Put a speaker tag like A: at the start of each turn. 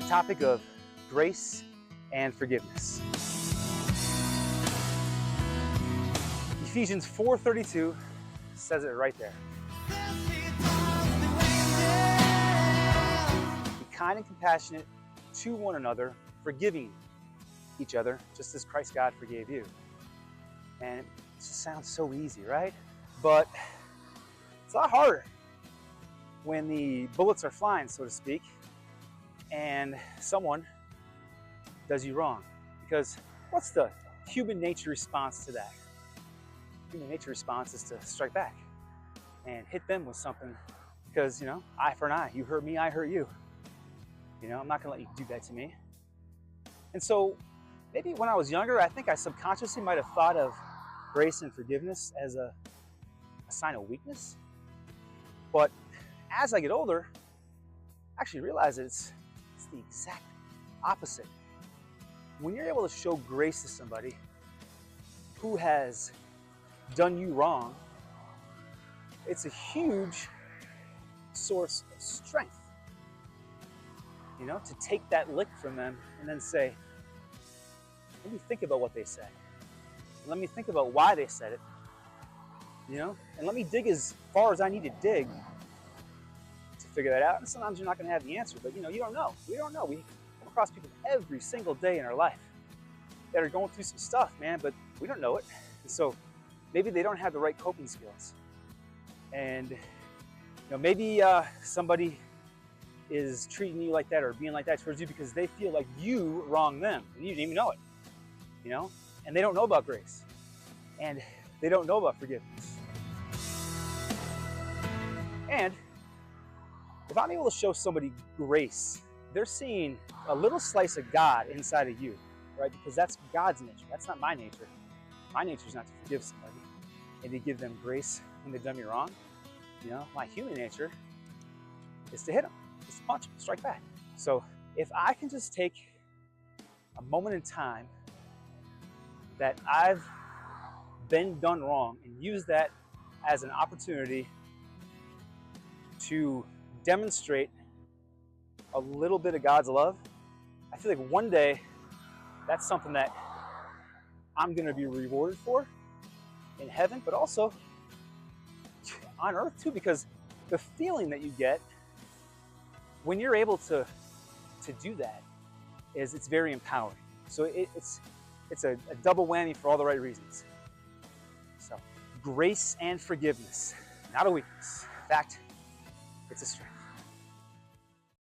A: topic of grace and forgiveness. Ephesians 4:32 says it right there. Be kind and compassionate to one another, forgiving each other, just as Christ God forgave you. And it just sounds so easy, right? But it's a lot harder when the bullets are flying, so to speak, and someone does you wrong. Because what's the human nature response to that? Human nature response is to strike back and hit them with something, because, eye for an eye. You hurt me, I hurt you. I'm not gonna let you do that to me. And so maybe when I was younger, I think I subconsciously might have thought of grace and forgiveness as a sign of weakness. But as I get older, I actually realize that it's the exact opposite. When you're able to show grace to somebody who has done you wrong, it's a huge source of strength. To take that lick from them and then say, let me think about what they said. Let me think about why they said it. And let me dig as far as I need to dig to figure that out. And sometimes you're not going to have the answer, but you don't know. We don't know. We come across people every single day in our life that are going through some stuff, man, but we don't know it. And so maybe they don't have the right coping skills. And maybe somebody is treating you like that or being like that towards you because they feel like you wronged them and you didn't even know it. And they don't know about grace. And they don't know about forgiveness. And if I'm able to show somebody grace, they're seeing a little slice of God inside of you, right? Because that's God's nature. That's not my nature. My nature is not to forgive somebody and to give them grace when they've done me wrong. My human nature is to hit them, is to punch them, strike back. So if I can just take a moment in time that I've been done wrong and use that as an opportunity to demonstrate a little bit of God's love, I feel like one day that's something that I'm going to be rewarded for in heaven, but also on earth too, because the feeling that you get when you're able to do that is it's very empowering. So it's a double whammy for all the right reasons. So grace and forgiveness, not a weakness. In fact, it's a strength.